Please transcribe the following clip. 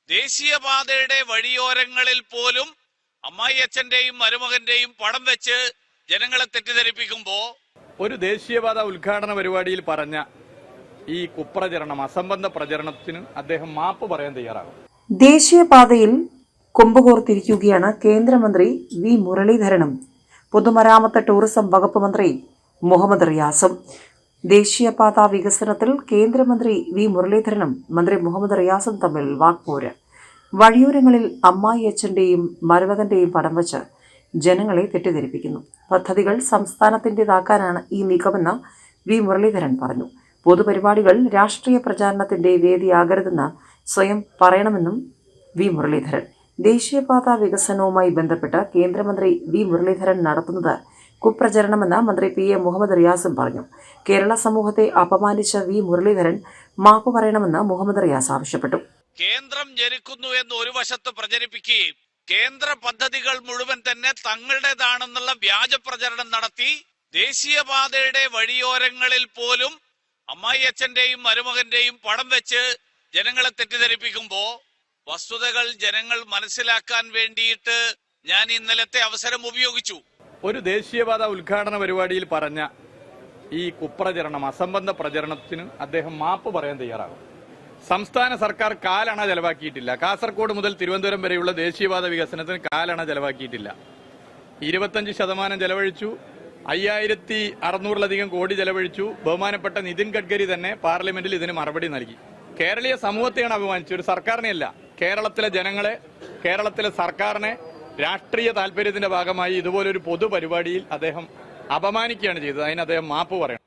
ദേശീയപാതയുടെ വഴിയോരങ്ങളിൽ പോലും അമ്മായിയച്ഛന്റെയും മരുമകന്റെയും പടം വെച്ച് ജനങ്ങളെ തെറ്റിദ്ധരിപ്പിക്കുമ്പോ ഒരു ദേശീയപാത ഉദ്ഘാടന പരിപാടിയിൽ പറഞ്ഞ ഈ കുപ്രചരണം, അസംബന്ധ പ്രചരണത്തിന് അദ്ദേഹം മാപ്പ് പറയാൻ തയ്യാറാകും. ദേശീയപാതയിൽ കൊമ്പുകോർത്തിരിക്കുകയാണ് കേന്ദ്രമന്ത്രി വി മുരളീധരനും പൊതുമരാമത്ത് ടൂറിസം വകുപ്പ് മന്ത്രി മുഹമ്മദ് റിയാസും. ദേശീയപാത വികസനത്തിൽ കേന്ദ്രമന്ത്രി വി മുരളീധരനും മന്ത്രി മുഹമ്മദ് റിയാസും തമ്മിൽ വാക്പോര്. വഴിയോരങ്ങളിൽ അമ്മായിയച്ഛന്റെയും മരുമകന്റെയും പടം വച്ച് ജനങ്ങളെ തെറ്റിദ്ധരിപ്പിക്കുന്നു. പദ്ധതികൾ സംസ്ഥാനത്തിൻ്റെതാക്കാനാണ് ഈ നീക്കമെന്ന് വി മുരളീധരൻ പറഞ്ഞു. പൊതുപരിപാടികൾ രാഷ്ട്രീയ പ്രചാരണത്തിന്റെ വേദിയാകരുതെന്ന് സ്വയം പറയണമെന്നും വി മുരളീധരൻ. ദേശീയപാത വികസനവുമായി ബന്ധപ്പെട്ട് കേന്ദ്രമന്ത്രി വി മുരളീധരൻ നടത്തുന്നത് കുപ്രചരണമെന്ന് മന്ത്രി പി എ മുഹമ്മദ് റിയാസും പറഞ്ഞു. കേരള സമൂഹത്തെ അപമാനിച്ച വി മുരളീധരൻ മാപ്പ് പറയണമെന്ന് മുഹമ്മദ് റിയാസ് ആവശ്യപ്പെട്ടു. കേന്ദ്രം ജനിക്കുന്നു എന്ന് ഒരു വശത്ത് പ്രചരിപ്പിക്കുകയും കേന്ദ്ര പദ്ധതികൾ മുഴുവൻ തന്നെ തങ്ങളുടേതാണെന്നുള്ള വ്യാജ പ്രചരണം നടത്തി ദേശീയപാതയുടെ വഴിയോരങ്ങളിൽ പോലും അമ്മായിയച്ഛന്റെയും മരുമകന്റെയും പടം വെച്ച് ജനങ്ങളെ തെറ്റിദ്ധരിപ്പിക്കുമ്പോ വസ്തുതകൾ ജനങ്ങൾ മനസ്സിലാക്കാൻ വേണ്ടിയിട്ട് ഞാൻ ഇന്നലത്തെ അവസരം ഉപയോഗിച്ചു. ഒരു ദേശീയപാത ഉദ്ഘാടന പരിപാടിയിൽ പറഞ്ഞ ഈ കുപ്രചരണം, അസംബന്ധ പ്രചരണത്തിന് അദ്ദേഹം മാപ്പ് പറയാൻ തയ്യാറാകും. സംസ്ഥാന സർക്കാർ കാലണ ചെലവാക്കിയിട്ടില്ല. കാസർഗോഡ് മുതൽ തിരുവനന്തപുരം വരെയുള്ള ദേശീയപാത വികസനത്തിന് കാലണ ചെലവാക്കിയിട്ടില്ല. 25% ചെലവഴിച്ചു. 5600-ലധികം കോടി ചെലവഴിച്ചു. ബഹുമാനപ്പെട്ട നിതിൻ ഗഡ്കരി തന്നെ പാർലമെന്റിൽ ഇതിന് മറുപടി നൽകി. കേരളീയ സമൂഹത്തെയാണ് അപമാനിച്ചത്, ഒരു സർക്കാരിനെയല്ല. കേരളത്തിലെ ജനങ്ങളെ, കേരളത്തിലെ സർക്കാരിനെ രാഷ്ട്രീയ താല്പര്യത്തിന്റെ ഭാഗമായി ഇതുപോലൊരു പൊതുപരിപാടിയിൽ അദ്ദേഹം അപമാനിക്കുകയാണ് ചെയ്തത്. അതിന് അദ്ദേഹം മാപ്പ് പറയണം.